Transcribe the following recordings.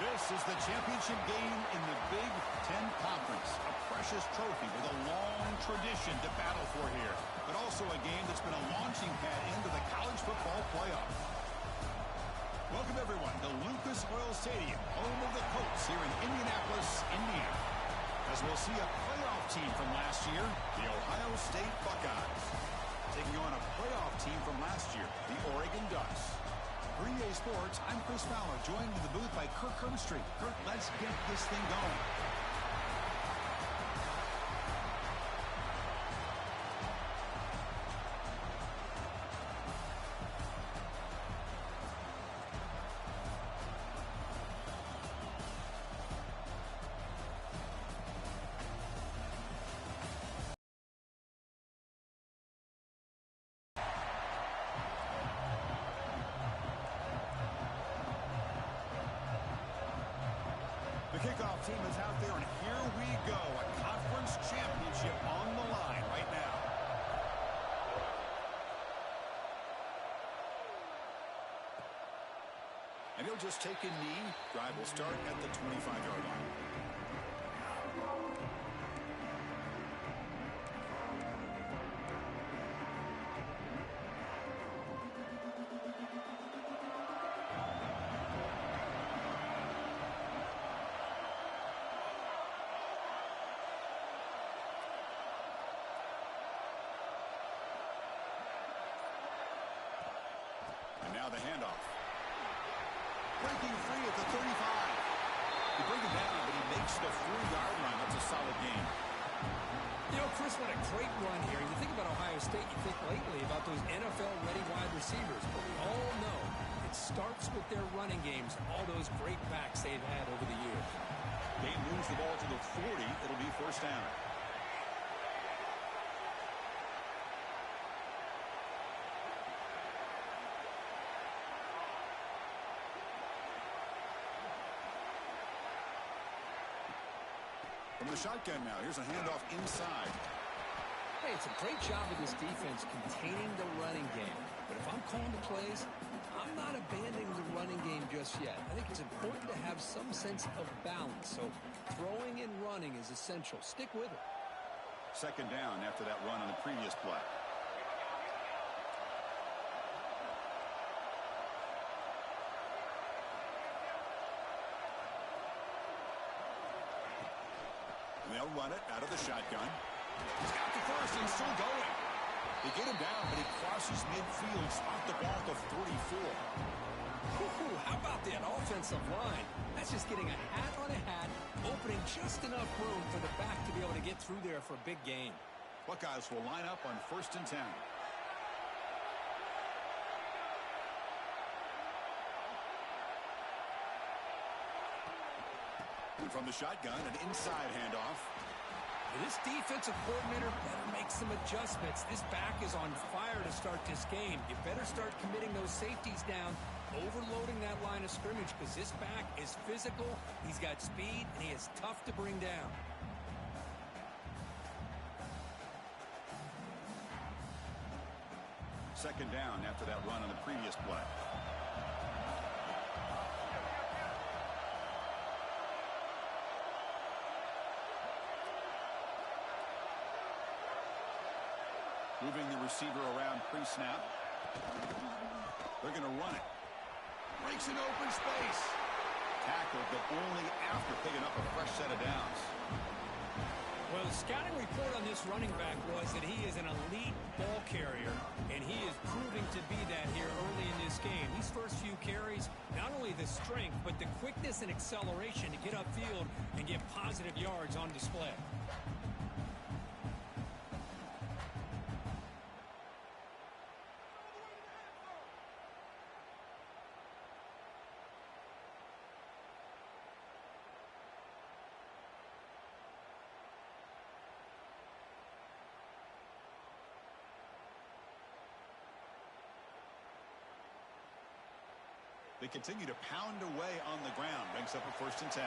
This is the championship game in the Big Ten Conference. A precious trophy with a long tradition to battle for here. But also a game that's been a launching pad into the college football playoff. Welcome, everyone, to Lucas Oil Stadium, home of the Colts here in Indianapolis, Indiana. As we'll see a playoff team from last year, the Ohio State Buckeyes. Taking on a playoff team from last year, the Oregon Ducks. For EA Sports, I'm Chris Fowler, joined in the booth by Kirk Herbstreit. Kirk, let's get this thing going. Kickoff team is out there, and here we go. A conference championship on the line right now. And he'll just take a knee. Drive will start at the 25-yard line. Now the handoff. Breaking free at the 35. He brings it down, but he makes the 4-yard line. That's a solid game. You know, Chris, what a great run here. You think about Ohio State, you think lately about those NFL-ready wide receivers. But we all know it starts with their running games, all those great backs they've had over the years. Game moves the ball to the 40. It'll be first down. From the shotgun now, here's a handoff inside. Hey, it's a great job of this defense containing the running game. But if I'm calling the plays, I'm not abandoning the running game just yet. I think it's important to have some sense of balance. So throwing and running is essential. Stick with it. Second down after that run on the previous play. They'll run it out of the shotgun. He's got the first and still going. They get him down, but he crosses midfield, spot the ball to 34. Ooh, how about that offensive line? That's just getting a hat on a hat, opening just enough room for the back to be able to get through there for a big gain. Buckeyes will line up on 1st and 10. From the shotgun, an inside handoff. This defensive coordinator better make some adjustments. This back is on fire to start this game. You better start committing those safeties down, overloading that line of scrimmage, because this back is physical, he's got speed, and he is tough to bring down. Second down after that run on the previous play. Moving the receiver around pre-snap. They're going to run it. Breaks an open space. Tackled, but only after picking up a fresh set of downs. Well, the scouting report on this running back was that he is an elite ball carrier, and he is proving to be that here early in this game. These first few carries, not only the strength, but the quickness and acceleration to get upfield and get positive yards on display. They continue to pound away on the ground. Brings up a 1st and 10.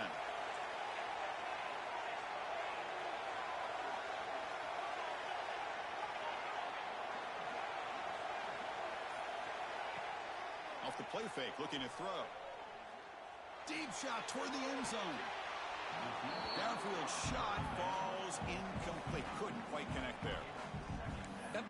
Off the play fake, looking to throw. Deep shot toward the end zone. Downfield shot falls incomplete. Couldn't quite connect there. Yep.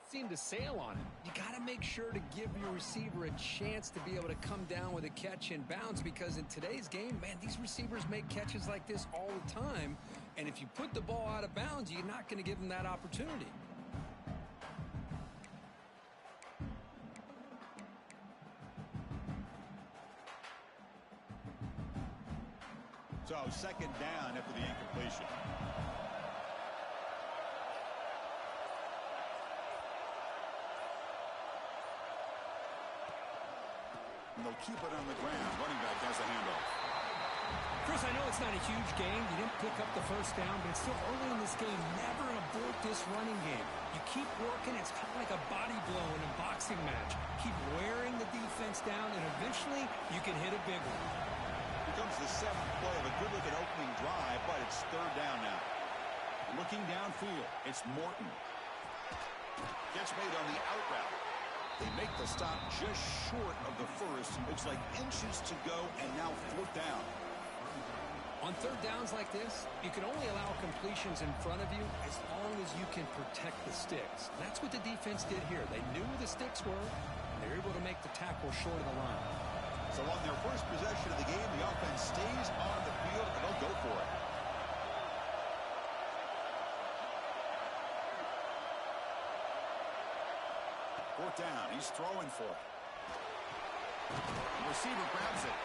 Seem to sail on it. You got to make sure to give your receiver a chance to be able to come down with a catch and bounce, because in today's game, man, these receivers make catches like this all the time. And if you put the ball out of bounds, you're not going to give them that opportunity. So second down after the incompletion. And they'll keep it on the ground. Running back has the handoff. Chris, I know it's not a huge game. You didn't pick up the first down, but it's still early in this game. Never abort this running game. You keep working. It's kind of like a body blow in a boxing match. Keep wearing the defense down, and eventually you can hit a big one. Here comes the seventh play of a good-looking opening drive, but it's third down now. Looking downfield, it's Morton. Gets made on the out route. They make the stop just short of the first. Looks like inches to go, and now fourth down. On third downs like this, you can only allow completions in front of you as long as you can protect the sticks. That's what the defense did here. They knew where the sticks were, and they were able to make the tackle short of the line. So on their first possession of the game, the offense stays on the field, and they'll go for it. Fourth down, he's throwing for it. The receiver grabs it.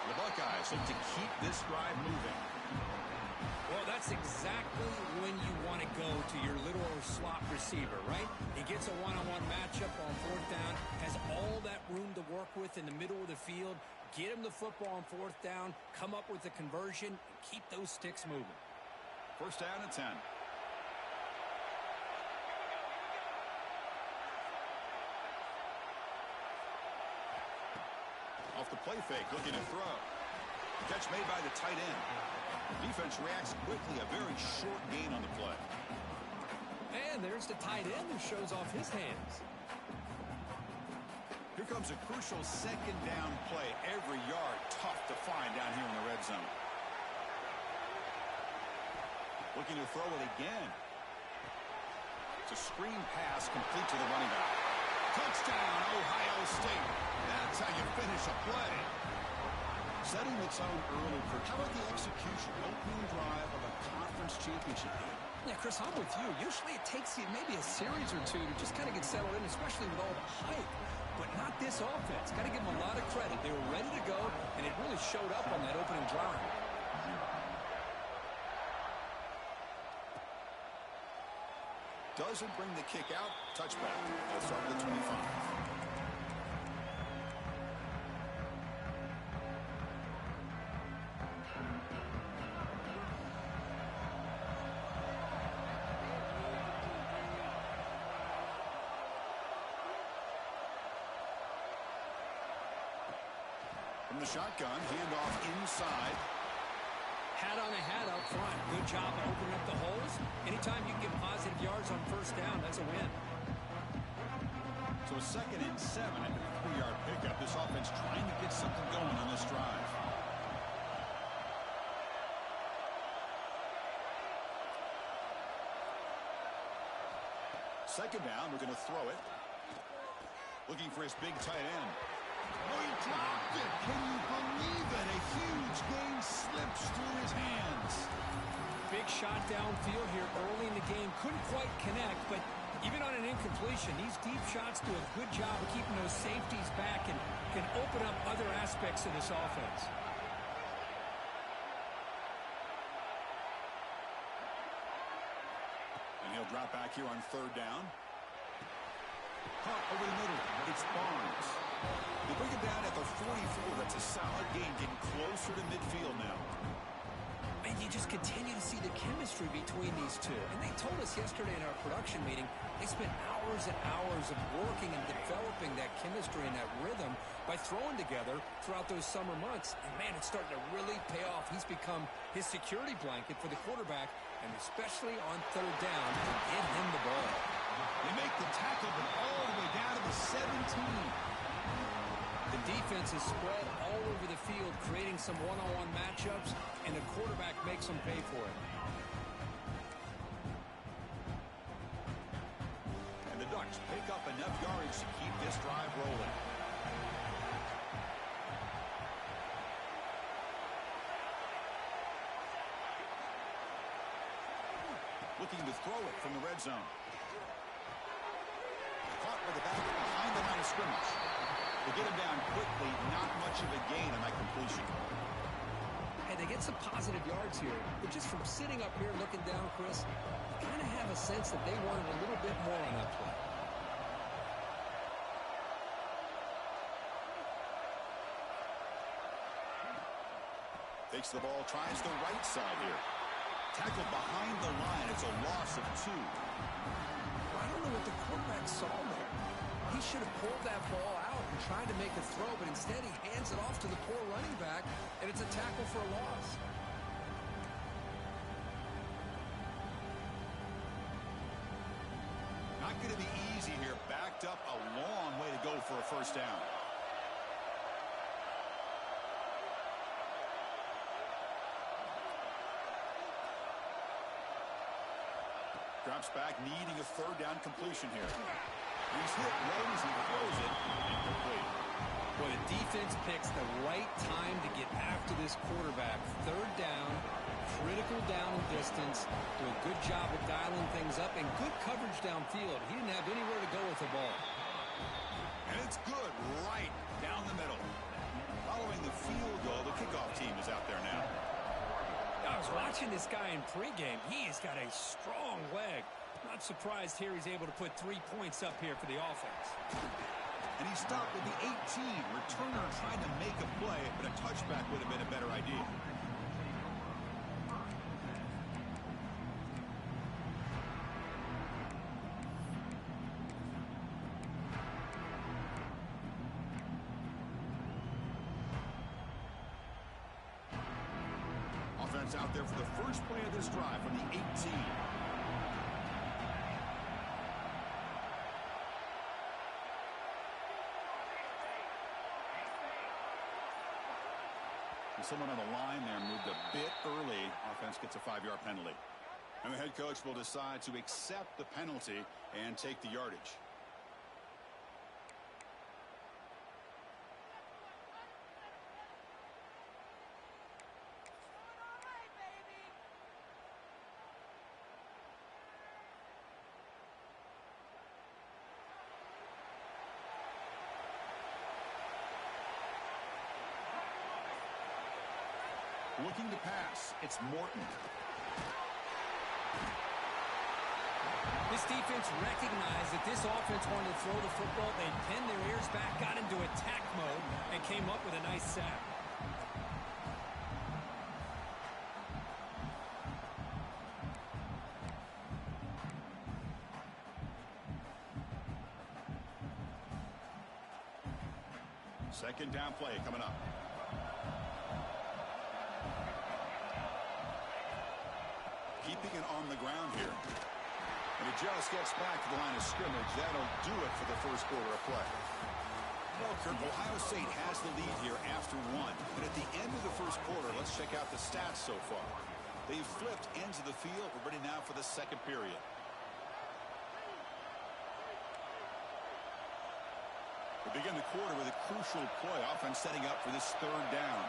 The Buckeyes look to keep this drive moving. Well, that's exactly when you want to go to your literal slot receiver, right? He gets a one-on-one matchup on fourth down, has all that room to work with in the middle of the field. Get him the football on fourth down, come up with the conversion, and keep those sticks moving. First down and 10. Off the play fake, looking to throw. Catch made by the tight end. Defense reacts quickly, a very short gain on the play. And there's the tight end who shows off his hands. Here comes a crucial second down play. Every yard tough to find down here in the red zone. Looking to throw it again. It's a screen pass complete to the running back. Touchdown, Ohio State. That's how you finish a play. Setting the tone early for how about the execution? Opening drive of a conference championship game. Yeah, Chris, I'm with you. Usually it takes you maybe a series or two to just kind of get settled in, especially with all the hype. But not this offense. Got to give them a lot of credit. They were ready to go, and it really showed up on that opening drive. Doesn't bring the kick out. Touchback. They'll start with the 25. From the shotgun, handoff inside. Hat on a hat up front. Good job of opening up the holes. Anytime you can get positive yards on first down, that's a win. So a second and 7 at the 3-yard pickup. This offense trying to get something going on this drive. Second down, we're going to throw it. Looking for his big tight end. Oh, he dropped it. Can you believe it? A huge gain slips through his hands. Big shot downfield here early in the game. Couldn't quite connect, but even on an incompletion, these deep shots do a good job of keeping those safeties back and can open up other aspects of this offense. And he'll drop back here on third down. Caught over the middle. It's Barnes. They bring it down at the 44. That's a solid gain, getting closer to midfield now. And you just continue to see the chemistry between these two. And they told us yesterday in our production meeting, they spent hours and hours of working and developing that chemistry and that rhythm by throwing together throughout those summer months. And, man, it's starting to really pay off. He's become his security blanket for the quarterback, and especially on third down, to get him the ball. They make the tackle, but all the way down to the 17. The defense is spread all over the field, creating some one-on-one matchups, and the quarterback makes them pay for it. And the Ducks pick up enough yards to keep this drive rolling. Looking to throw it from the red zone. Caught with the back behind the line of scrimmage. They get him down quickly, not much of a gain on that completion. Hey, they get some positive yards here, but just from sitting up here looking down, Chris, you kind of have a sense that they wanted a little bit more on that play. Takes the ball, tries the right side here. Tackled behind the line. It's a loss of 2. I don't know what the quarterback saw there. He should have pulled that ball out and tried to make a throw, but instead he hands it off to the poor running back, and it's a tackle for a loss. Not going to be easy here. Backed up a long way to go for a first down. Drops back, needing a third down completion here. He's hit right as he throws it, incomplete. Well, the defense picks the right time to get after this quarterback. Third down, critical down and distance. Do a good job of dialing things up, and good coverage downfield. He didn't have anywhere to go with the ball. And it's good right down the middle. Following the field goal, the kickoff team is out there now. I was watching this guy in pregame. He has got a strong leg. Not surprised here he's able to put 3 points up here for the offense. And he stopped with the 18. Returner trying to make a play, but a touchback would have been a better idea. Offense out there for the first play of this drive from the 18. Someone on the line there moved a bit early. Offense gets a 5-yard penalty. And the head coach will decide to accept the penalty and take the yardage. Looking to pass, it's Morton. This defense recognized that this offense wanted to throw the football. They pinned their ears back, got into attack mode, and came up with a nice sack. Second down play coming up. Keeping it on the ground here. And it just gets back to the line of scrimmage. That'll do it for the first quarter of play. Well, Kirk, Ohio State has the lead here after 1. But at the end of the first quarter, let's check out the stats so far. They've flipped ends of the field. We're ready now for the second period. We begin the quarter with a crucial play. Offense setting up for this third down.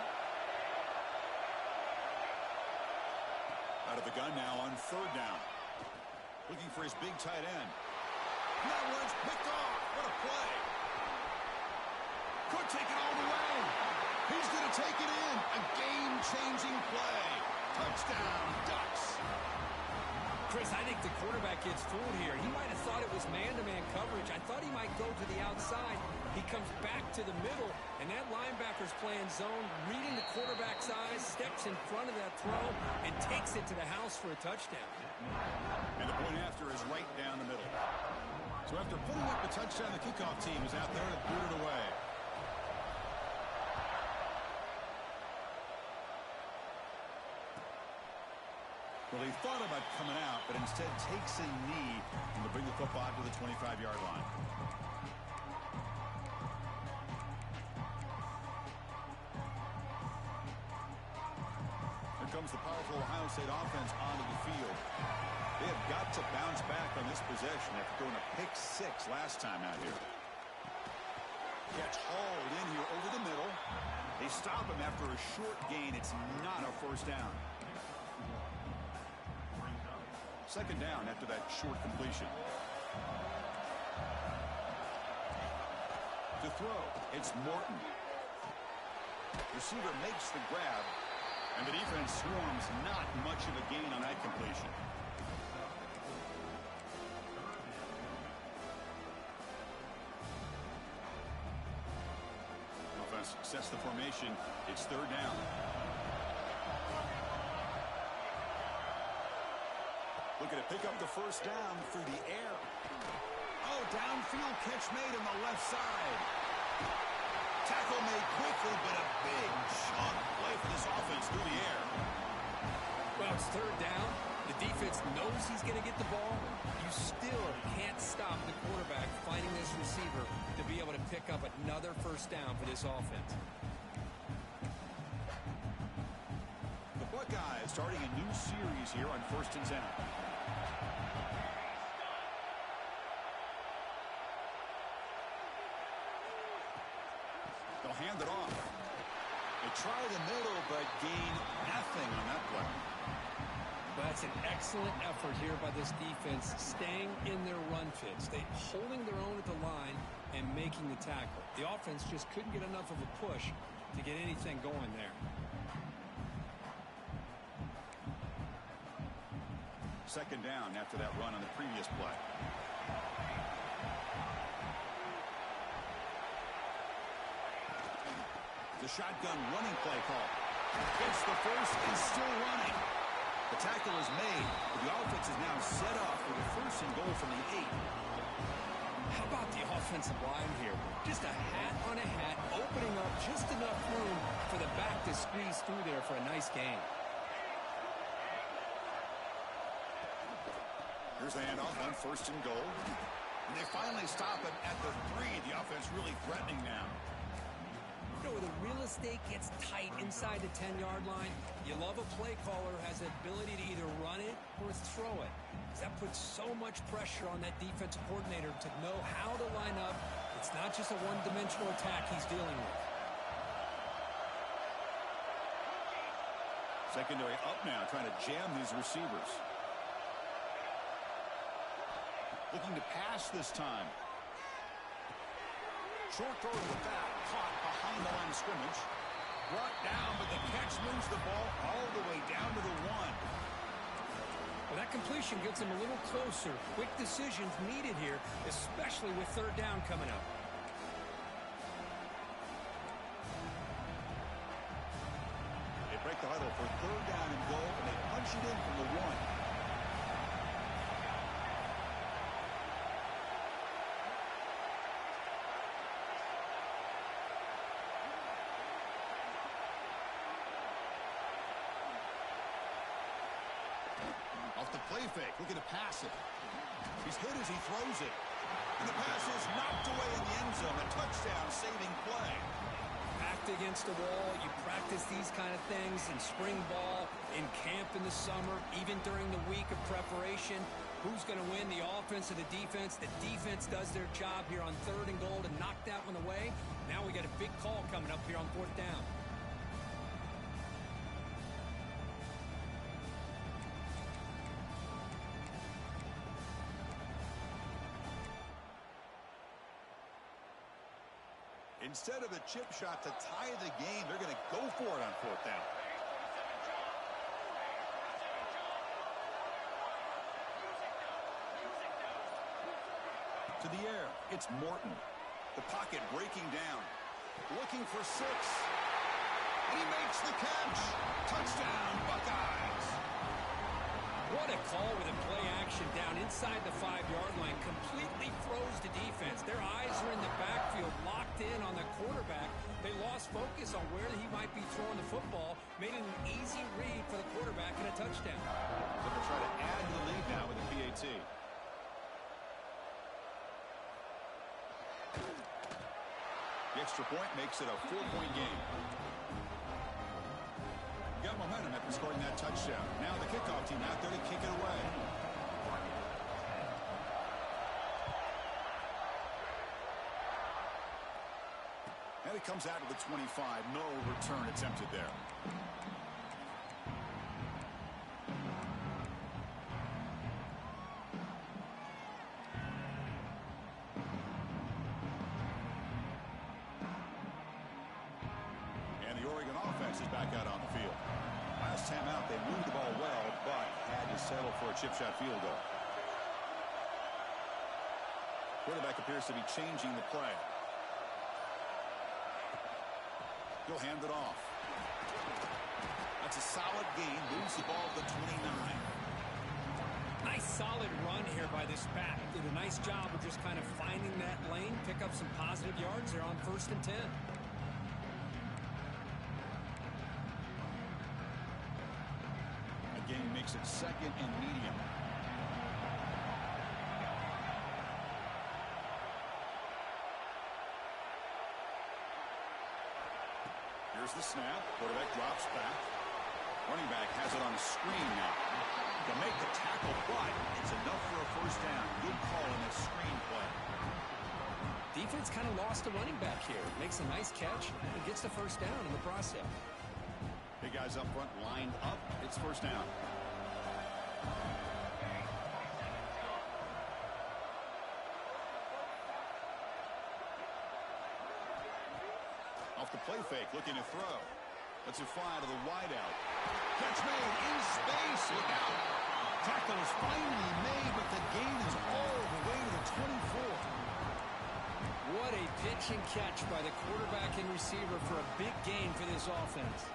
Out of the gun now on third down. Looking for his big tight end. And that one's picked off. What a play. Could take it all the way. He's going to take it in. A game-changing play. Touchdown, Ducks. Chris, I think the quarterback gets fooled here. He might have thought it was man-to-man coverage. I thought he might go to the outside. He comes back to the middle, and that linebacker's playing zone, reading the quarterback's eyes, steps in front of that throw, and takes it to the house for a touchdown. And the point after is right down the middle. So after putting up the touchdown, the kickoff team is out there to boot it away. Well, he thought about coming out, but instead takes a knee and will bring the football to the 25-yard line. Here comes the powerful Ohio State offense onto the field. They have got to bounce back on this possession after throwing a pick six last time out here. Gets hauled in here over the middle. They stop him after a short gain. It's not a first down. Second down after that short completion. To throw, it's Morton. Receiver makes the grab, and the defense swarms. Not much of a gain on that completion. Offense sets the formation. It's third down. Looking to pick up the first down through the air. Oh, downfield catch made on the left side. Tackle made quickly, but a big chunk play for this offense through the air. Well, it's third down. The defense knows he's going to get the ball. You still can't stop the quarterback finding this receiver to be able to pick up another first down for this offense. The Buckeyes starting a new series here on 1st and 10. They'll hand it off. They try the middle, but gain nothing on that play. That's an excellent effort here by this defense, staying in their run fits. They holding their own at the line and making the tackle. The offense just couldn't get enough of a push to get anything going there. Second down after that run on the previous play. The shotgun running play call. Gets the first and still running. The tackle is made, but the offense is now set up for the first and goal from the 8. How about the offensive line here? Just a hat on a hat, opening up just enough room for the back to squeeze through there for a nice gain. Here's the handoff on first and goal. And they finally stop it at the 3. The offense really threatening now. You know, where the real estate gets tight inside the 10-yard line, you love a play caller who has the ability to either run it or throw it. That puts so much pressure on that defensive coordinator to know how to line up. It's not just a one-dimensional attack he's dealing with. Secondary up now, trying to jam these receivers. Looking to pass this time. Short throw with that, caught behind the line of scrimmage. Brought down, but the catch moves the ball all the way down to the 1. Well, that completion gets him a little closer. Quick decisions needed here, especially with third down coming up. They break the huddle for third down and goal, and they punch it in from the 1. Off the play fake, looking to pass it. He's hit as he throws it. And the pass is knocked away in the end zone. A touchdown saving play. Backed against the wall. You practice these kind of things in spring ball, in camp in the summer, even during the week of preparation. Who's going to win, the offense or the defense? The defense does their job here on 3rd and goal to knock that one away. Now we got a big call coming up here on 4th down. Instead of a chip shot to tie the game, they're going to go for it on 4th down. To the air, it's Morton. The pocket breaking down. Looking for 6. He makes the catch. Touchdown, Buckeyes. What a call with a play action down inside the 5-yard line. Completely froze the defense. Their eyes are in the backfield, locked in on the quarterback. They lost focus on where he might be throwing the football. Made it an easy read for the quarterback and a touchdown. They're going to try to add to the lead now with a PAT. The extra point makes it a 4-point game. Got momentum after scoring that touchdown. Now the kickoff team out there to kick it away. And it comes out to the 25. No return attempted there. Is back out on the field. Last time out, they moved the ball well, but had to settle for a chip shot field goal. Quarterback appears to be changing the play. He'll hand it off. That's a solid gain. Moves the ball to the 29. Nice solid run here by this back. Did a nice job of just kind of finding that lane, pick up some positive yards there on 1st and 10. Again, makes it 2nd and medium. Here's the snap. Quarterback drops back. Running back has it on a screen now. To make the tackle, but it's enough for a 1st down. Good call in that screen play. Defense kind of lost a running back here. Makes a nice catch and gets the 1st down in the process. Big guys up front lined up. It's 1st down. Off the play fake, looking to throw. Lets it fly to the wideout. Catch made in space. Look out. Tackle is finally made, but the gain is all the way to the 24. What a pitch and catch by the quarterback and receiver for a big gain for this offense.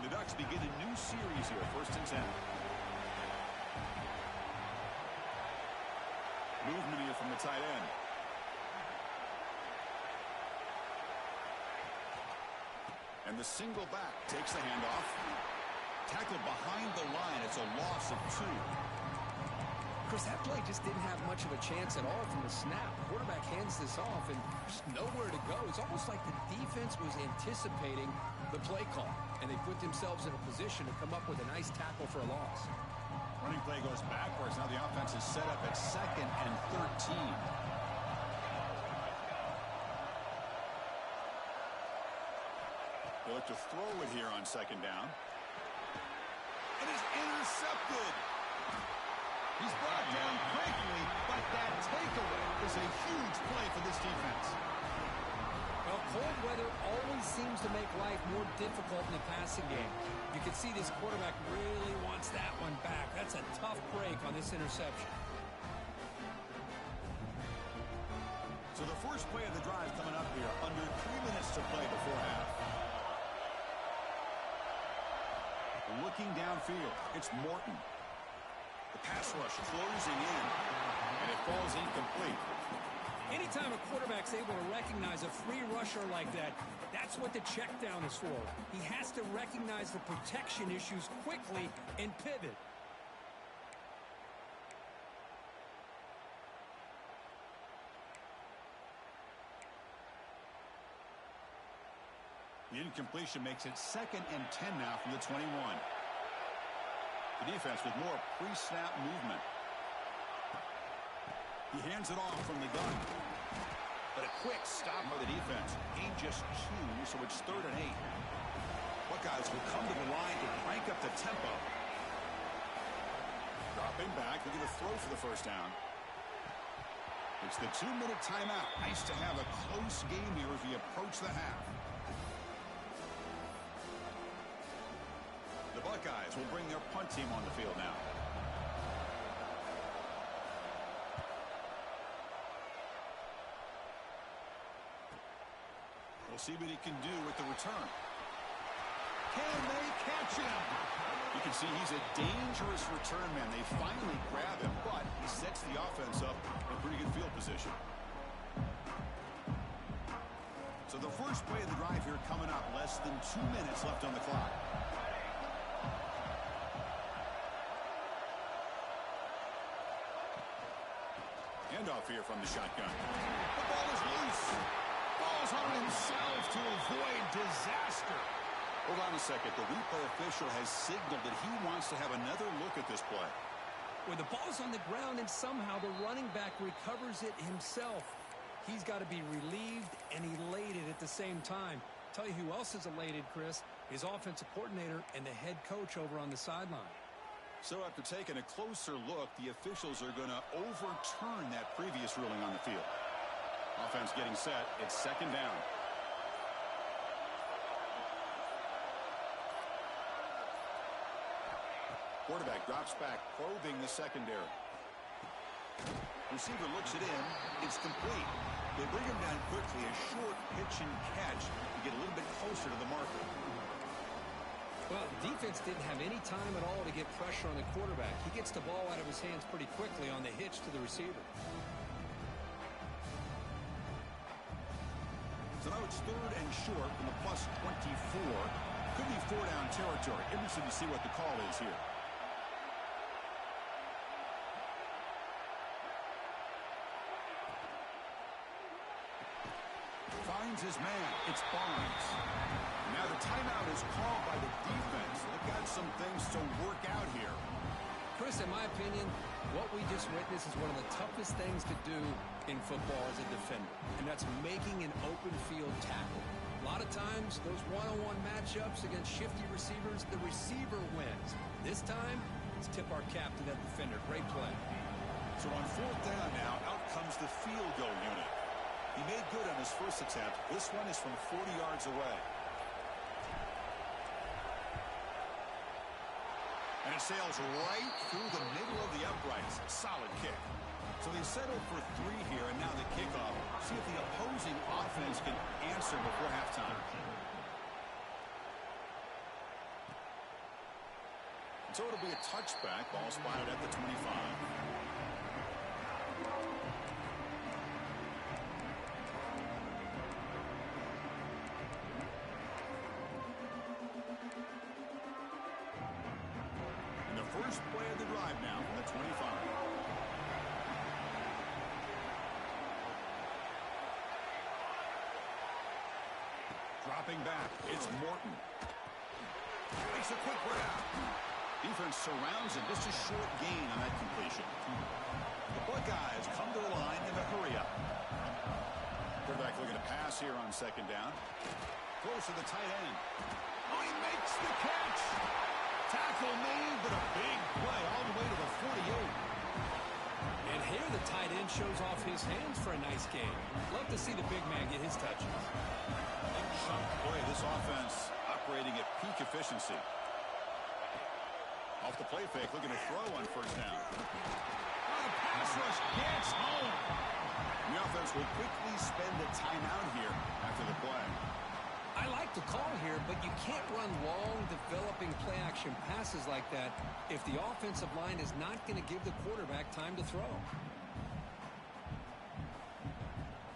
The Ducks begin a new series here, 1st and 10. Movement here from the tight end. And the single back takes the handoff. Tackled behind the line. It's a loss of 2. Chris, that play just didn't have much of a chance at all from the snap. Quarterback hands this off and just nowhere to go. It's almost like the defense was anticipating the play call, and they put themselves in a position to come up with a nice tackle for a loss. Running play goes backwards. Now the offense is set up at 2nd and 13. They look to throw it here on 2nd down. It is intercepted. He's brought down quickly, but that takeaway is a huge play for this defense. Well, cold weather always seems to make life more difficult in the passing game. You can see this quarterback really wants that one back. That's a tough break on this interception. So the first play of the drive coming up here, under 3 minutes to play before half. Looking downfield, it's Morton. The pass rush closing in, and it falls incomplete. Anytime a quarterback's able to recognize a free rusher like that, that's what the check down is for. He has to recognize the protection issues quickly and pivot. The incompletion makes it 2nd and 10 now from the 21. The defense with more pre-snap movement. He hands it off from the gun. But a quick stop by the defense. Gain just 2, so it's 3rd and 8. Buckeyes will come to the line to crank up the tempo. Dropping back, looking to throw for the first down. It's the 2-minute timeout. Nice to have a close game here as we approach the half. The Buckeyes will bring their punt team on the field now. We'll see what he can do with the return. Can they catch him? You can see he's a dangerous return man. They finally grab him, but he sets the offense up in pretty good field position. So the first play of the drive here coming up. Less than 2 minutes left on the clock. Handoff here from the shotgun. The ball is loose. Falls on himself to avoid disaster. Hold on a second. The replay official has signaled that he wants to have another look at this play. When the ball's on the ground and somehow the running back recovers it himself, he's got to be relieved and elated at the same time. Tell you who else is elated, Chris, his offensive coordinator and the head coach over on the sideline. So after taking a closer look, the officials are going to overturn that previous ruling on the field. Offense getting set. It's 2nd down. Quarterback drops back, probing the secondary. Receiver looks it in. It's complete. They bring him down quickly. A short pitch and catch to get a little bit closer to the marker. Well, the defense didn't have any time at all to get pressure on the quarterback. He gets the ball out of his hands pretty quickly on the hitch to the receiver. So now it's 3rd and short from the +24. Could be 4-down territory. Interested to see what the call is here. Finds his man. It's Barnes. Now the timeout is called by the defense. They've got some things to work out here. Chris, in my opinion, what we just witnessed is one of the toughest things to do in football as a defender, and that's making an open field tackle. A lot of times, those one-on-one matchups against shifty receivers, the receiver wins. This time, let's tip our cap to that defender. Great play. So on 4th down now, out comes the field goal unit. He made good on his first attempt. This one is from 40 yards away. And it sails right through the middle of the uprights. Solid kick. So they settle for 3 here, and now the kickoff. See if the opposing offense can answer before halftime. So it'll be a touchback. Ball spotted at the 25. First play of the drive now from the 25. Dropping back, it's Morton. Makes a quick grab. Defense surrounds him. Just a short gain on that completion. The Buckeyes come to the line in a hurry up. Quarterback looking to pass here on 2nd down. Close to the tight end. Oh, he makes the catch. Tackle made, but a big play all the way to the 48. And here the tight end shows off his hands for a nice game. Love to see the big man get his touches. Big chunk play. This offense operating at peak efficiency. Off the play fake, looking to throw on 1st down. Oh, the pass rush gets home. The offense will quickly spend the timeout here after the play. I like the call here, but you can't run long, developing play-action passes like that if the offensive line is not going to give the quarterback time to throw.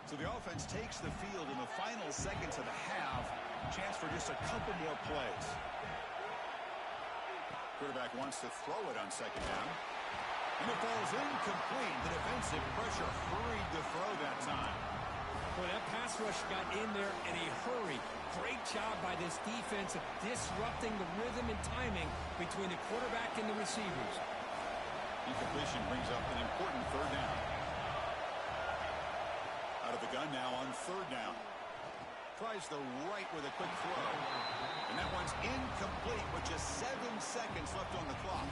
So the offense takes the field in the final seconds of the half. Chance for just a couple more plays. Quarterback wants to throw it on 2nd down. And it falls incomplete. The defensive pressure hurried the throw that time. Boy, that pass rush got in there in a hurry. Great job by this defense of disrupting the rhythm and timing between the quarterback and the receivers. Incompletion brings up an important 3rd down. Out of the gun now on third down. Tries the right with a quick throw. And that one's incomplete with just 7 seconds left on the clock.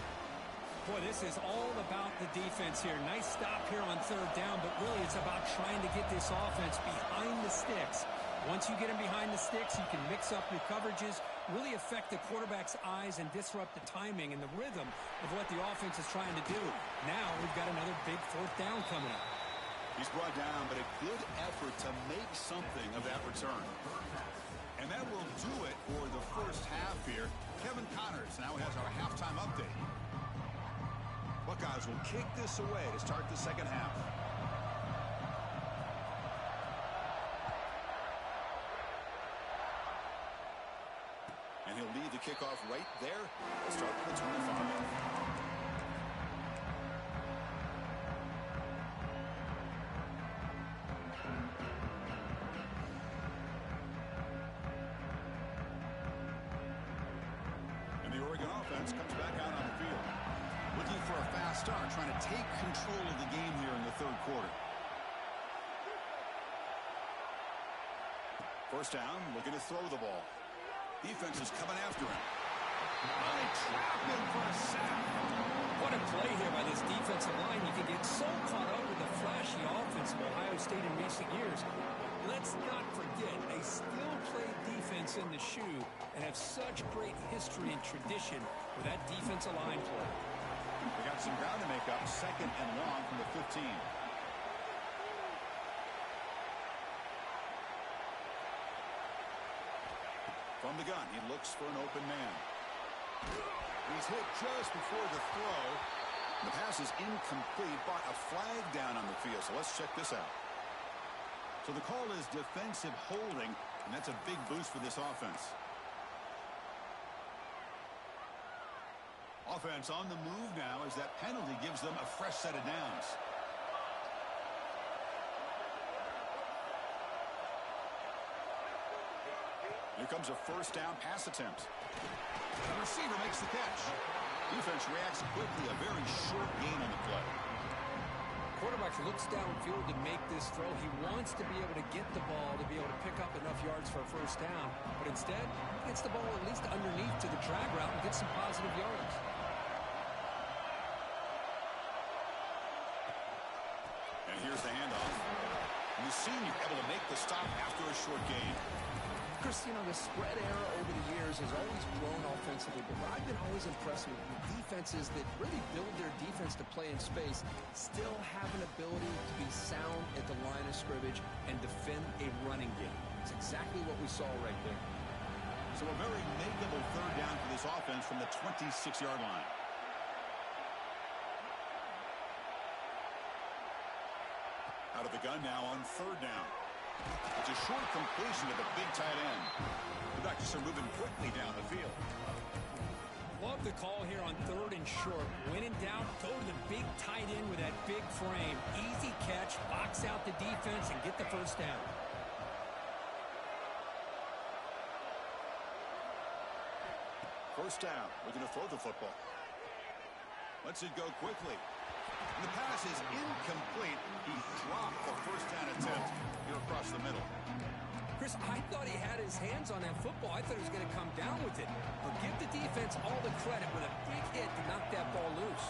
Boy, this is all about the defense here. Nice stop here on third down, but really it's about trying to get this offense behind the sticks. Once you get them behind the sticks, you can mix up your coverages, really affect the quarterback's eyes and disrupt the timing and the rhythm of what the offense is trying to do. Now we've got another big fourth down coming up. He's brought down, but a good effort to make something of that return. And that will do it for the first half here. Kevin Connors now has our halftime update. Buckeyes will kick this away to start the second half. And he'll lead the kickoff right there. We'll start with the 25. Comes back out on the field. Looking for a fast start, trying to take control of the game here in the third quarter. First down, looking to throw the ball. Defense is coming after him. They trap him for a sack. What a play here by this defensive line. You can get so caught up with the flashy offense of Ohio State in recent years. Let's not forget, they still play defense in the shoe and have such great history and tradition with that defensive line play. They got some ground to make up. Second and long from the 15. From the gun, he looks for an open man. He's hit just before the throw. The pass is incomplete, but a flag down on the field. So let's check this out. So the call is defensive holding, and that's a big boost for this offense. Offense on the move now as that penalty gives them a fresh set of downs. Here comes a first down pass attempt. The receiver makes the catch. Defense reacts quickly. A very short gain on the play. Quarterback looks downfield to make this throw. He wants to be able to get the ball to be able to pick up enough yards for a first down. But instead, he gets the ball at least underneath to the drag route and gets some positive yards. And here's the handoff. And the senior able to make the stop after a short gain. Chris, you know, the spread era over the years has always grown offensively, but what I've been always impressed with defenses that really build their defense to play in space still have an ability to be sound at the line of scrimmage and defend a running game. It's exactly what we saw right there. So a very makeable third down for this offense from the 26-yard line. Out of the gun now on third down. It's a short completion to the big tight end. The Ducks are moving quickly down the field. Love the call here on third and short. When in doubt, go to the big tight end with that big frame. Easy catch, box out the defense, and get the first down. First down. Looking to throw the football. Lets it go quickly. And the pass is incomplete. He dropped the first down attempt here across the middle. Chris, I thought he had his hands on that football. I thought he was going to come down with it. But give the defense all the credit with a big hit to knock that ball loose.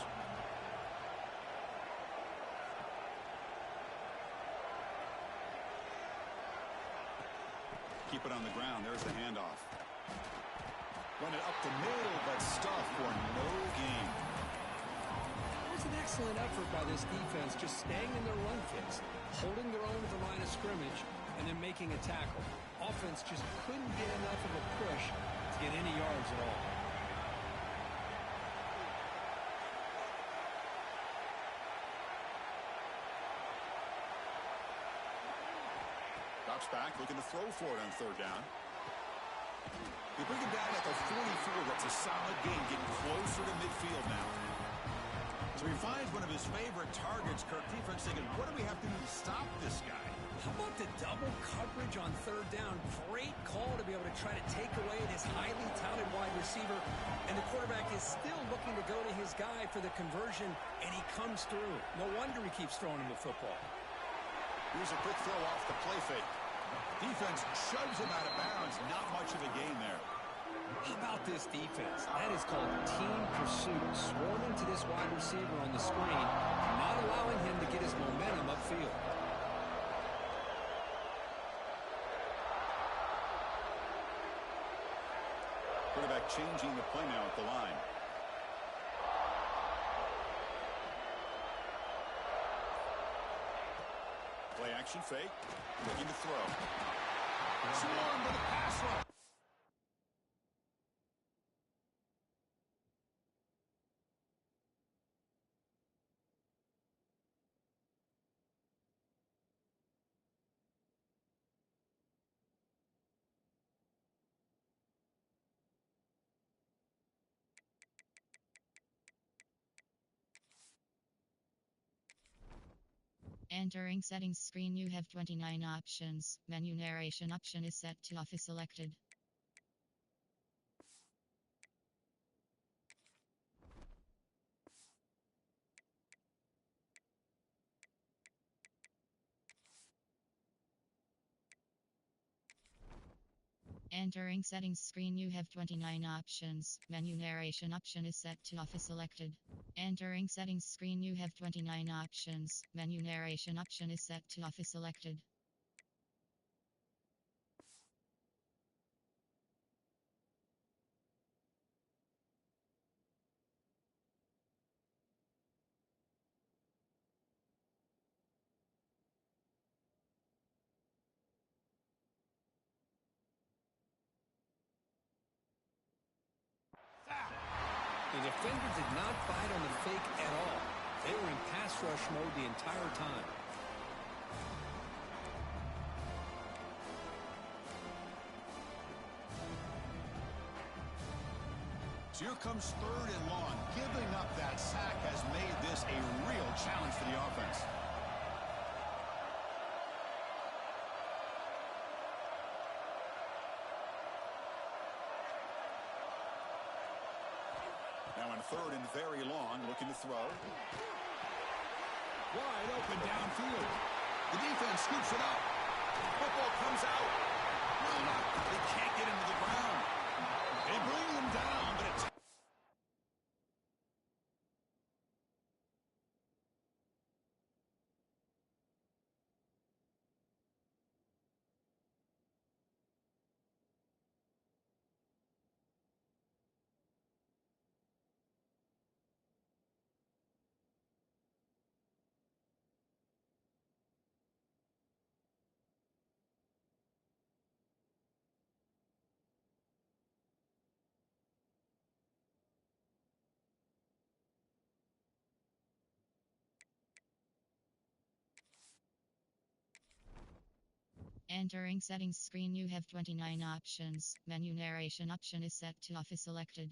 Keep it on the ground. There's the handoff. Run it up the middle, but stuffed for no gain. An excellent effort by this defense, just staying in their run kicks, holding their own at the line of scrimmage, and then making a tackle. Offense just couldn't get enough of a push to get any yards at all. Drops back, looking to throw for it on third down. They bring him down at the 44. That's a solid gain, getting closer to midfield now. So he finds one of his favorite targets. Kirk, defense thinking, what do we have to do to stop this guy? How about the double coverage on third down? Great call to be able to try to take away this highly touted wide receiver. And the quarterback is still looking to go to his guy for the conversion, and he comes through. No wonder he keeps throwing him the football. Here's a quick throw off the play fake. Defense shoves him out of bounds. Not much of a gain there. How about this defense? That is called team pursuit. Swarming to this wide receiver on the screen, not allowing him to get his momentum upfield. Quarterback changing the play now at the line. Play action fake. Looking to throw. Swarm with a pass rush. Entering settings screen, you have 29 options. Menu narration option is set to off is selected. Entering settings screen, you have 29 options. Menu narration option is set to off is selected. Entering settings screen, you have 29 options. Menu narration option is set to off is selected. The defender did not bite on the fake at all. They were in pass rush mode the entire time. So here comes 3rd and long. Giving up that sack has made this a real challenge for the offense. Now on 3rd and very long, looking to throw. Wide open downfield. The defense scoops it up. Football comes out. Run up. They can't get into the ground. They bring him down, but it's... Entering settings screen, you have 29 options. Menu narration option is set to off is selected.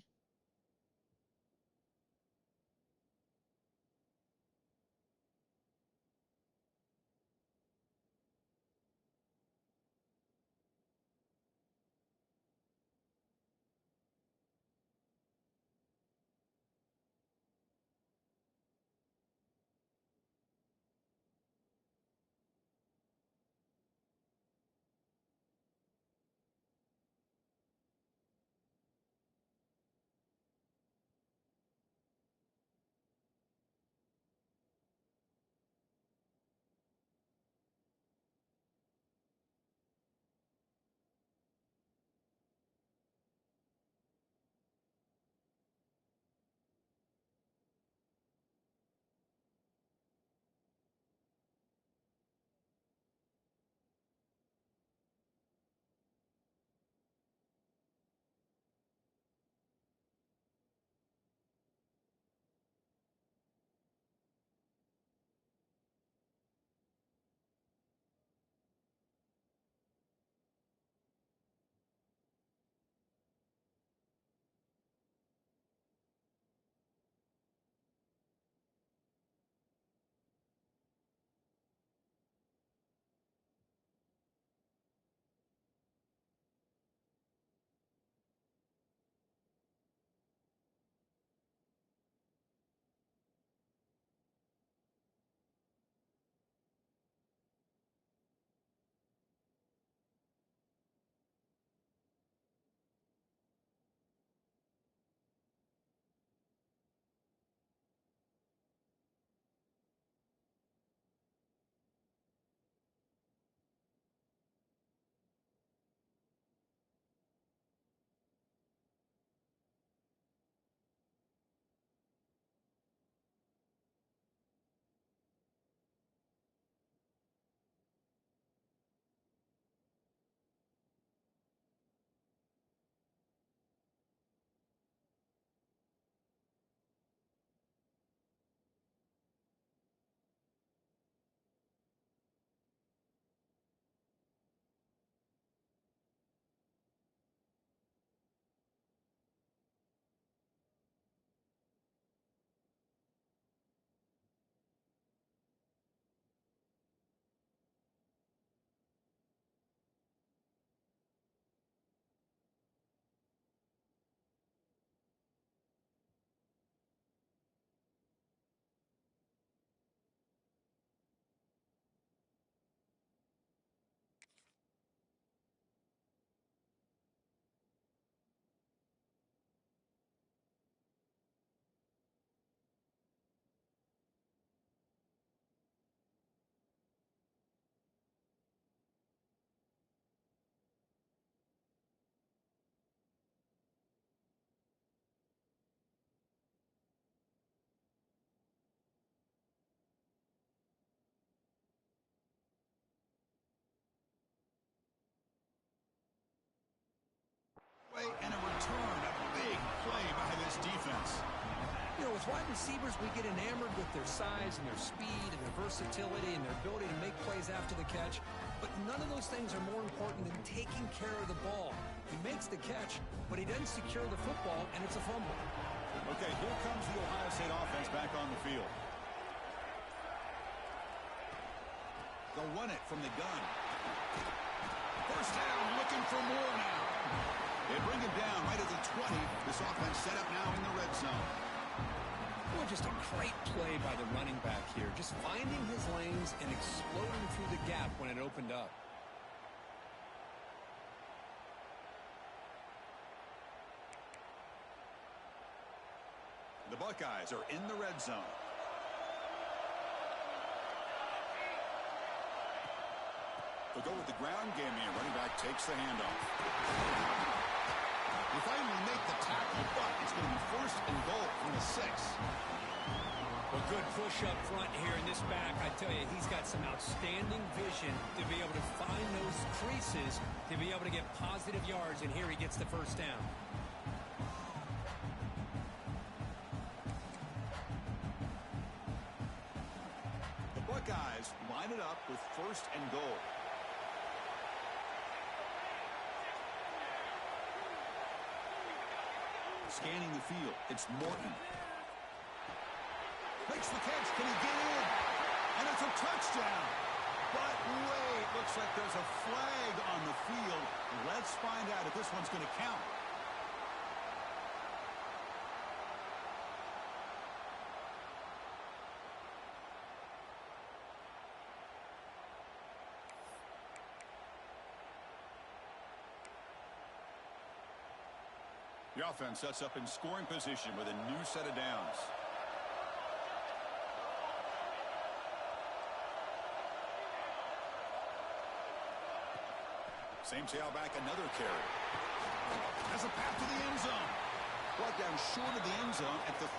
with wide receivers, we get enamored with their size and their speed and their versatility and their ability to make plays after the catch. But none of those things are more important than taking care of the ball. He makes the catch, but he doesn't secure the football, and it's a fumble. Okay, here comes the Ohio State offense back on the field. They'll run it from the gun. First down, looking for more now. They bring him down right at the 20. This offense set up now in the red zone. Well, just a great play by the running back here. Just finding his lanes and exploding through the gap when it opened up. The Buckeyes are in the red zone. They'll go with the ground game here. Running back takes the handoff. They finally make the tackle, but it's going to be first and goal from the 6. Well, good push up front here in this back. I tell you, he's got some outstanding vision to be able to find those creases, to be able to get positive yards, and here he gets the first down. The Buckeyes line it up with first and goal. Scanning the field, it's Morton. Makes the catch, can he get in? And it's a touchdown. But wait, looks like there's a flag on the field. Let's find out if this one's going to count. The offense sets up in scoring position with a new set of downs. Same tailback, another carry. Has a path to the end zone. Brought down short of the end zone at the 3.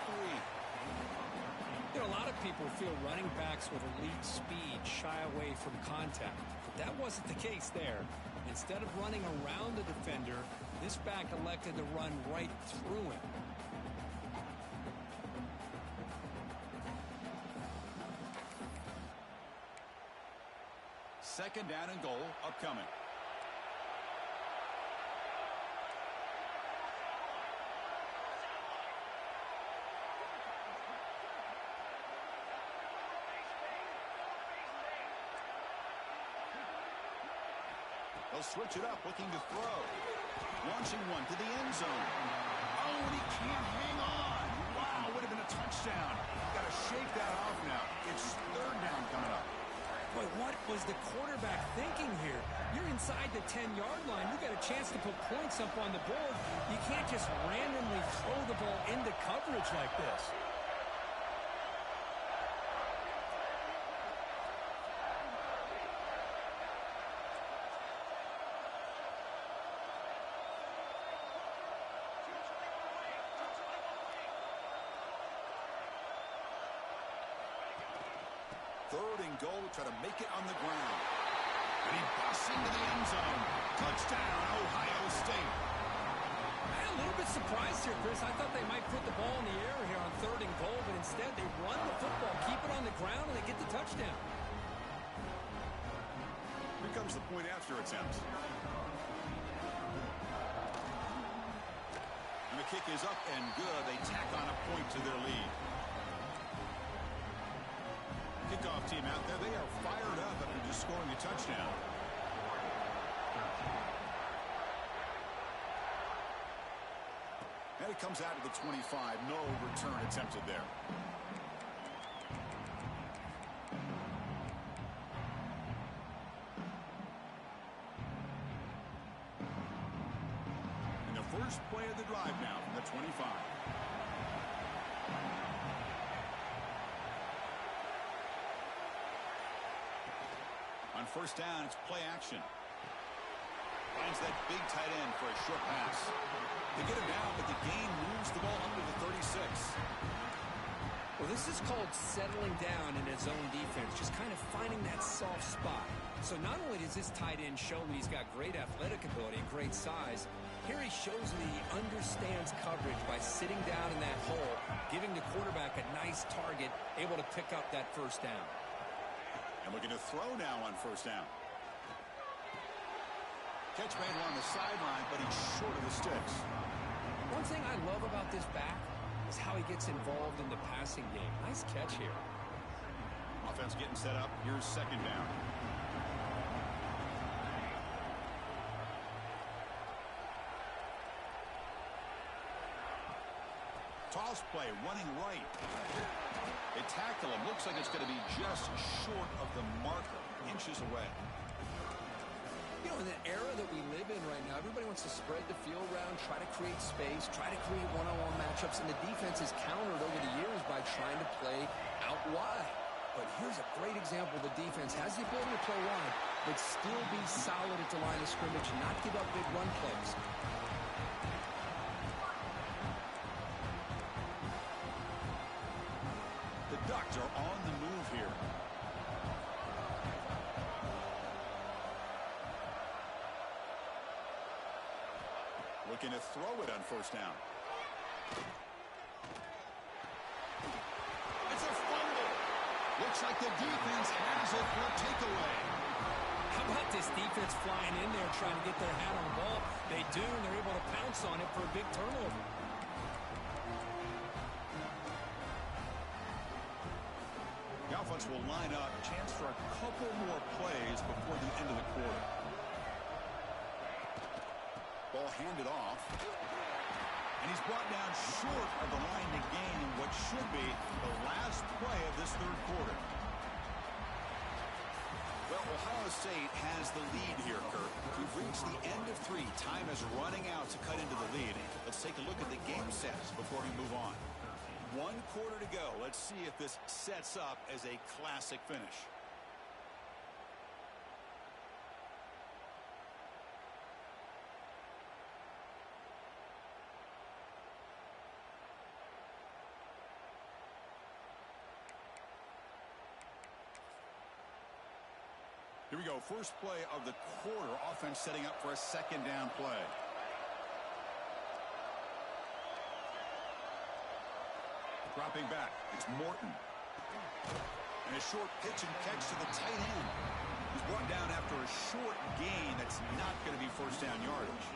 You know, a lot of people feel running backs with elite speed shy away from contact. But that wasn't the case there. Instead of running around the defender, this back elected to run right through him. Second down and goal upcoming. They'll switch it up, looking to throw. Launching one to the end zone. Oh, and he can't hang on. Wow, would have been a touchdown. Got to shake that off now. It's third down coming up. Boy, what was the quarterback thinking here? You're inside the 10-yard line. You got a chance to put points up on the board. You can't just randomly throw the ball into coverage like this. Third and goal, try to make it on the ground. And he busts into the end zone. Touchdown, Ohio State. I'm a little bit surprised here, Chris. I thought they might put the ball in the air here on third and goal, but instead they run the football, keep it on the ground, and they get the touchdown. Here comes the point after attempt. And the kick is up and good. They tack on a point to their lead. Kickoff team out there, they are fired up after just scoring a touchdown. And it comes out to the 25. No return attempted there. And the first play of the drive now from the 25. On first down, it's play action. Finds that big tight end for a short pass. They get him down, but the gain moves the ball under the 36. Well, this is called settling down in his own defense, just kind of finding that soft spot. So not only does this tight end show me he's got great athletic ability and great size, here he shows me he understands coverage by sitting down in that hole, giving the quarterback a nice target, able to pick up that first down. And looking to throw now on first down. Catch made along the sideline, but he's short of the sticks. One thing I love about this back is how he gets involved in the passing game. Nice catch here. Offense getting set up. Here's second down. Toss play, running right. They tackle him. Looks like it's going to be just short of the marker, inches away. You know, in the era that we live in right now, everybody wants to spread the field around, try to create space, try to create one-on-one matchups, and the defense is countered over the years by trying to play out wide. But here's a great example. The defense has the ability to play wide, but still be solid at the line of scrimmage and not give up big run plays. The Ducks are on the move here. Looking to throw it on first down. It's a fumble. Looks like the defense has it for a takeaway. How about this defense flying in there trying to get their hat on the ball? They do, and they're able to pounce on it for a big turnover. The offense will line up. Chance for a couple more plays before the end of the quarter. Ball handed off. And he's brought down short of the line to gain in what should be the last play of this third quarter. Well, Ohio State has the lead here, Kirk. We've reached the end of three. Time is running out to cut into the lead. Let's take a look at the game sets before we move on. 1 quarter to go. Let's see if this sets up as a classic finish. Here we go. First play of the quarter. Offense setting up for a second down play. Dropping back. It's Morton. And a short pitch and catch to the tight end. He's brought down after a short gain. That's not going to be first down yardage.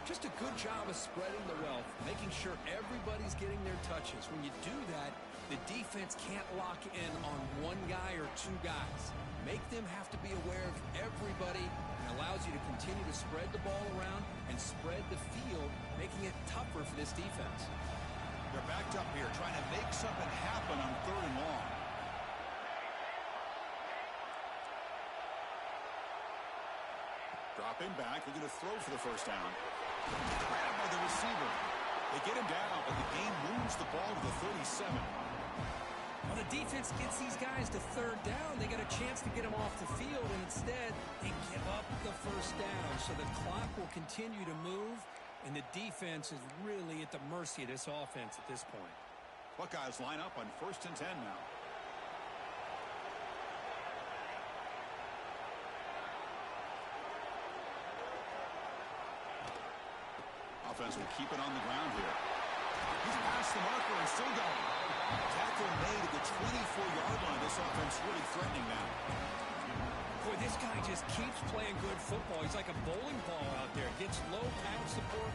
Just a good job of spreading the wealth, making sure everybody's getting their touches. When you do that, the defense can't lock in on one guy or two guys. Make them have to be aware of everybody, and allows you to continue to spread the ball around and spread the field, making it tougher for this defense. They're backed up here, trying to make something happen on 3rd and long. Dropping back, looking to throw for the first down. Grabbed by the receiver. They get him down, but the game moves the ball to the 37. Well, the defense gets these guys to 3rd down. They got a chance to get them off the field, and instead they give up the first down. So the clock will continue to move, and the defense is really at the mercy of this offense at this point. Buckeyes line up on 1st and 10 now. Offense will keep it on the ground here. He's past the marker and still going. Tackle made at the 24-yard line. This offense really threatening now. Boy, this guy just keeps playing good football. He's like a bowling ball out there. Gets low pad support,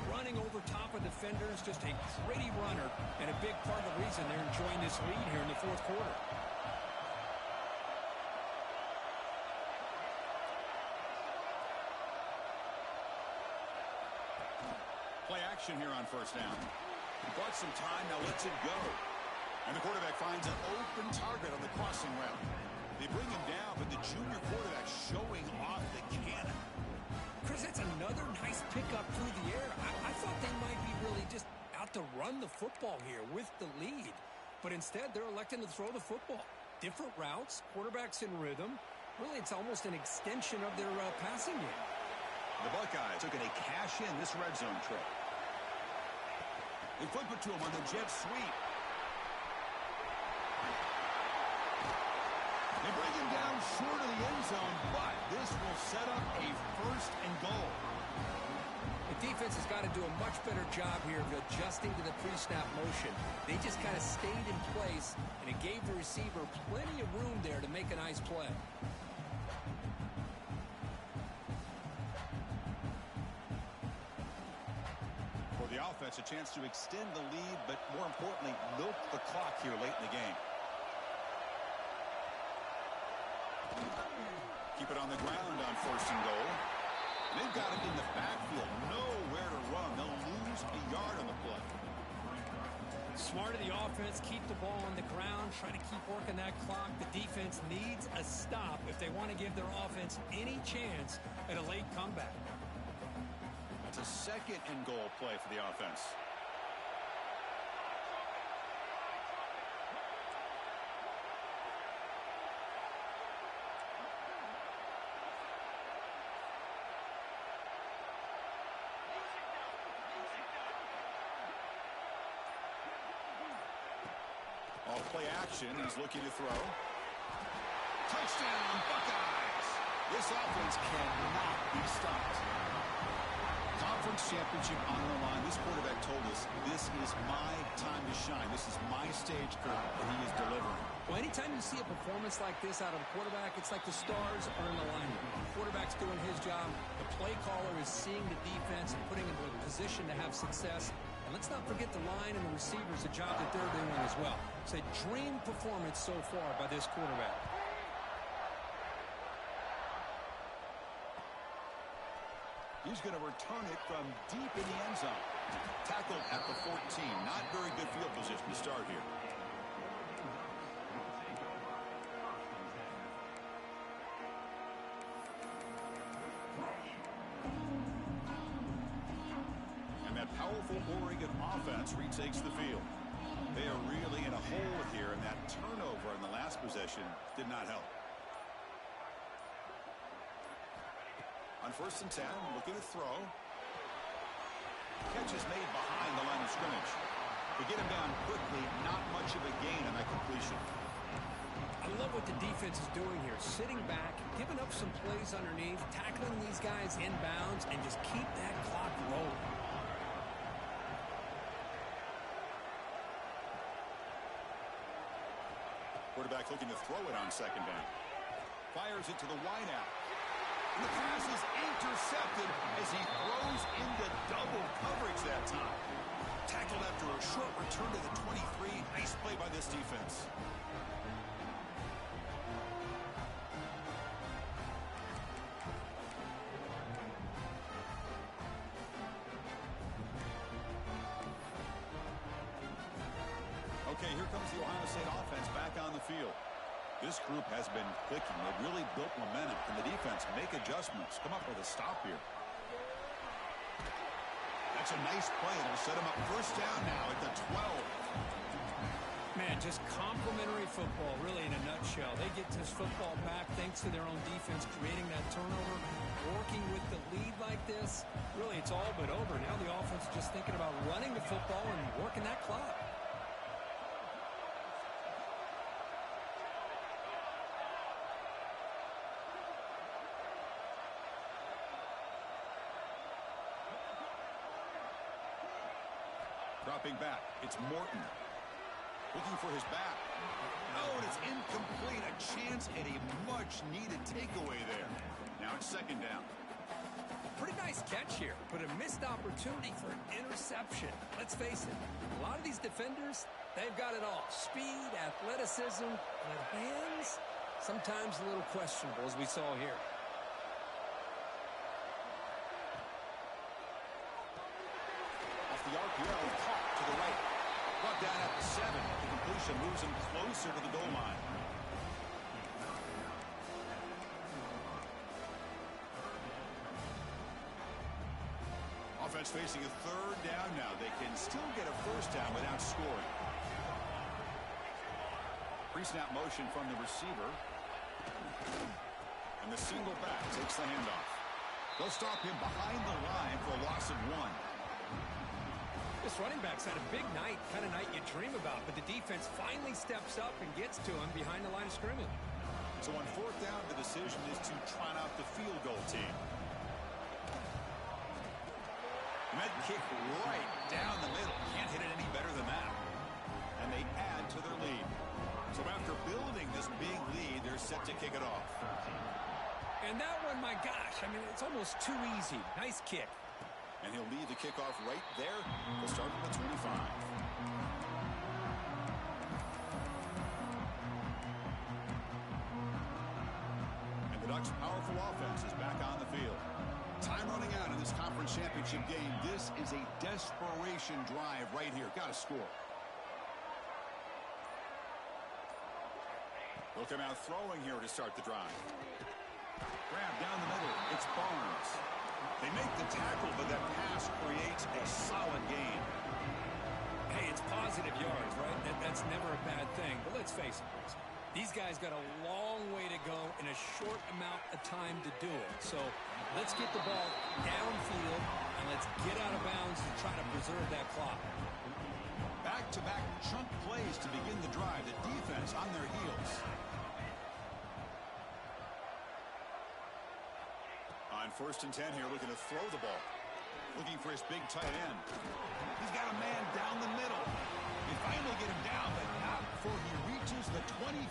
running over top of defenders. Just a gritty runner, and a big part of the reason they're enjoying this lead here in the 4th quarter. Play action here on first down. He bought some time, now lets it go. And the quarterback finds an open target on the crossing route. They bring him down, but the junior quarterback showing off the cannon. Chris, that's another nice pickup through the air. I thought they might be really just out to run the football here with the lead. But instead, they're electing to throw the football. Different routes, quarterbacks in rhythm. Really, it's almost an extension of their passing game. The Buckeyes looking to cash in this red zone trip. They flip it to him on the jet sweep. They bring him down short of the end zone, but this will set up a 1st and goal. The defense has got to do a much better job here of adjusting to the pre-snap motion. They just kind of stayed in place, and it gave the receiver plenty of room there to make a nice play. For the offense, a chance to extend the lead, but more importantly, milk the clock here late in the game. Keep it on the ground on 1st and goal. They've got it in the backfield. Nowhere to run. They'll lose a yard on the play. Smart of the offense, keep the ball on the ground, try to keep working that clock. The defense needs a stop if they want to give their offense any chance at a late comeback. It's a 2nd and goal play for the offense. Off play action, he's looking to throw. Touchdown, Buckeyes! This offense cannot be stopped. Conference championship on the line. This quarterback told us, this is my time to shine. This is my stage, Kurt, and he is delivering. Well, anytime you see a performance like this out of a quarterback, it's like the stars are in alignment. The quarterback's doing his job. The play caller is seeing the defense and putting him in a position to have success. And let's not forget the line and the receivers, the job that they're doing as well. It's a dream performance so far by this quarterback. He's going to return it from deep in the end zone. Tackled at the 14. Not very good field position to start here. And that powerful Oregon offense retakes the field. They are really in a hole here, and that turnover in the last possession did not help. On 1st and 10, looking to throw. Catch is made behind the line of scrimmage. They get him down quickly, not much of a gain on that completion. I love what the defense is doing here. Sitting back, giving up some plays underneath, tackling these guys inbounds, and just keep that clock rolling. Quarterback looking to throw it on 2nd down. Fires it to the wideout. And the pass is intercepted as he throws into double coverage that time. Tackled after a short return to the 23. Nice play by this defense. Okay, here comes the Ohio State offense back on the field. This group has been clicking. They've really built momentum. Can the defense make adjustments? Come up with a stop here. That's a nice play. It'll set him up 1st down now at the 12. Man, just complimentary football, really, in a nutshell. They get this football back thanks to their own defense, creating that turnover, working with the lead like this. Really, it's all but over. Now the offense is just thinking about running the football and working that clock. Dropping back, it's Morton. Looking for his back. Oh, and it's incomplete. A chance at a much-needed takeaway there. Now it's 2nd down. Pretty nice catch here, but a missed opportunity for an interception. Let's face it, a lot of these defenders, they've got it all. Speed, athleticism, but hands, sometimes a little questionable, as we saw here. Off the RPO, caught to the right. Brought down at the 7. The completion moves him closer to the goal line. Offense facing a 3rd down now. They can still get a 1st down without scoring. Pre-snap motion from the receiver. And the single back takes the handoff. They'll stop him behind the line for a loss of 1. This running back's had a big night, kind of night you dream about, but the defense finally steps up and gets to him behind the line of scrimmage. So on fourth down, the decision is to trot out the field goal team. Med kick right down the middle. Can't hit it any better than that. And they add to their lead. So after building this big lead, they're set to kick it off. And that one, my gosh, I mean, it's almost too easy. Nice kick. And he'll lead the kickoff right there. They'll start at the 25. And the Ducks' powerful offense is back on the field. Time running out in this conference championship game. This is a desperation drive right here. Got to score. They'll come out throwing here to start the drive. Grab down the middle. It's Barnes. They make the tackle, but that pass creates a solid gain. Hey, it's positive yards, right? That's never a bad thing. But let's face it, boys. These guys got a long way to go in a short amount of time to do it. So let's get the ball downfield, and let's get out of bounds to try to preserve that clock. Back-to-back chunk plays to begin the drive. The defense on their heels. On 1st and 10 here, looking to throw the ball. Looking for his big tight end. He's got a man down the middle. They finally get him down, but not before he reaches the 25.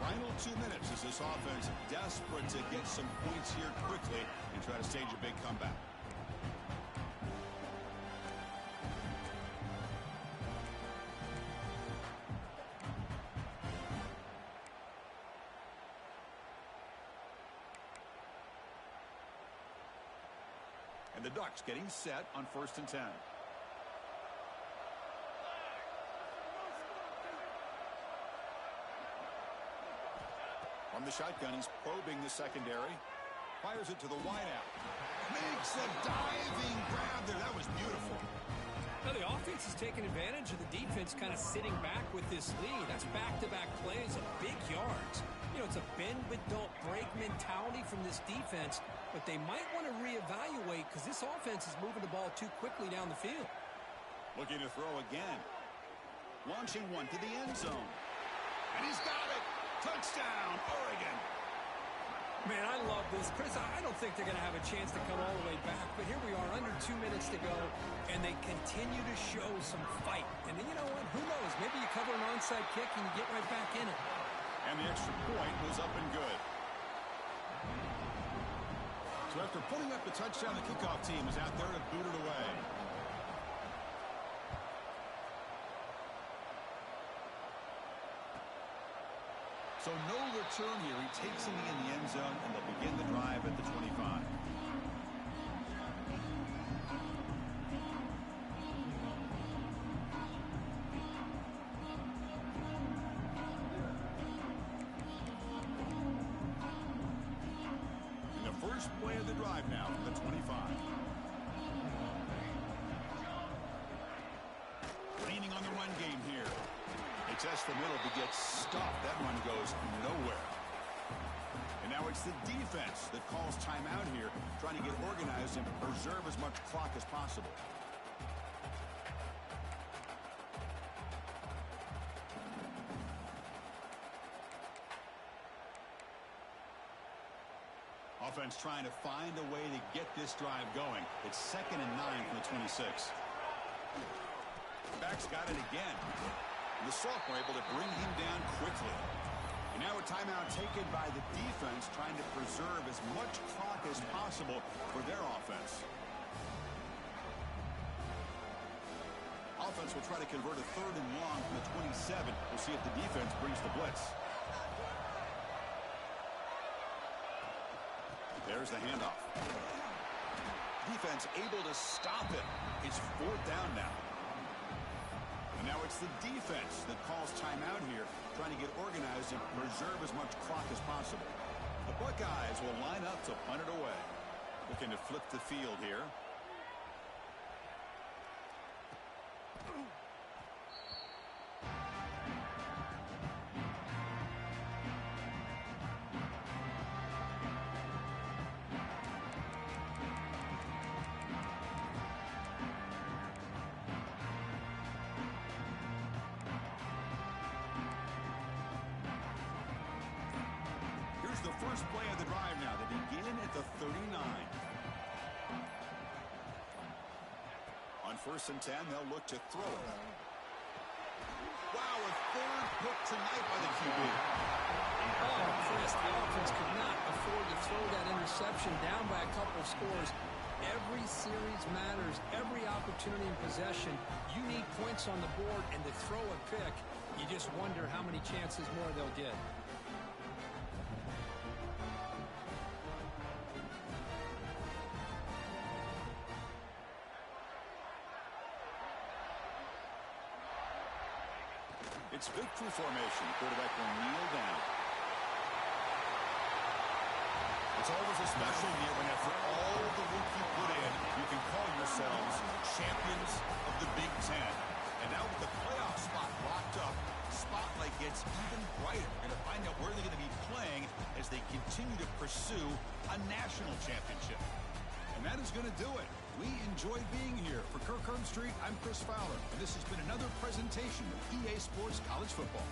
Final 2 minutes as this offense desperate to get some points here quickly and try to stage a big comeback. And the Ducks getting set on 1st and 10. From the shotgun, he's probing the secondary. Fires it to the wideout. Makes a diving grab there. That was beautiful. Now the offense is taking advantage of the defense kind of sitting back with this lead. That's back-to-back plays of big yards. You know, it's a bend but don't break mentality from this defense, but they might want to reevaluate because this offense is moving the ball too quickly down the field. Looking to throw again. Launching one to the end zone. And he's got it. Touchdown, Oregon. Man, I love this. Chris, I don't think they're going to have a chance to come all the way back, but here we are, under 2 minutes to go, and they continue to show some fight. And then, you know what? Who knows? Maybe you cover an onside kick and you get right back in it. And the extra point was up and good. So after putting up the touchdown, the kickoff team is out there to boot it away. So no return here. He takes him in the end zone, and they'll begin the drive at the 25. And the first play of the drive now from the 25. Leaning on the run game here. They test the middle to get stuffed. That run goes nowhere. And now it's the defense that calls timeout here, trying to get organized and preserve as much clock as possible. Offense trying to find a way to get this drive going. It's 2nd and 9 from the 26. Back's got it again. The sophomore able to bring him down quickly. And now a timeout taken by the defense, trying to preserve as much clock as possible for their offense. Offense will try to convert a 3rd and long from the 27. We'll see if the defense brings the blitz. There's the handoff. Defense able to stop it. It's 4th down now. And now it's the defense that calls timeout here, trying to get organized and preserve as much clock as possible. The Buckeyes will line up to punt it away. Looking to flip the field here. the first play of the drive now. They begin at the 39. On 1st and 10, they'll look to throw it. Wow, a third pick tonight by the QB. Oh, Chris, the offense could not afford to throw that interception down by a couple of scores. Every series matters. Every opportunity in possession. You need points on the board, and to throw a pick, you just wonder how many chances more they'll get. It's victory formation. Quarterback will kneel down. It's always a special year when after all the work you put in, you can call yourselves champions of the Big Ten. And now with the playoff spot locked up, the spotlight gets even brighter. We're going to find out where they're going to be playing as they continue to pursue a national championship. And that is going to do it. We enjoyed being here. For Kirk Street, I'm Chris Fowler, and this has been another presentation of EA Sports College Football.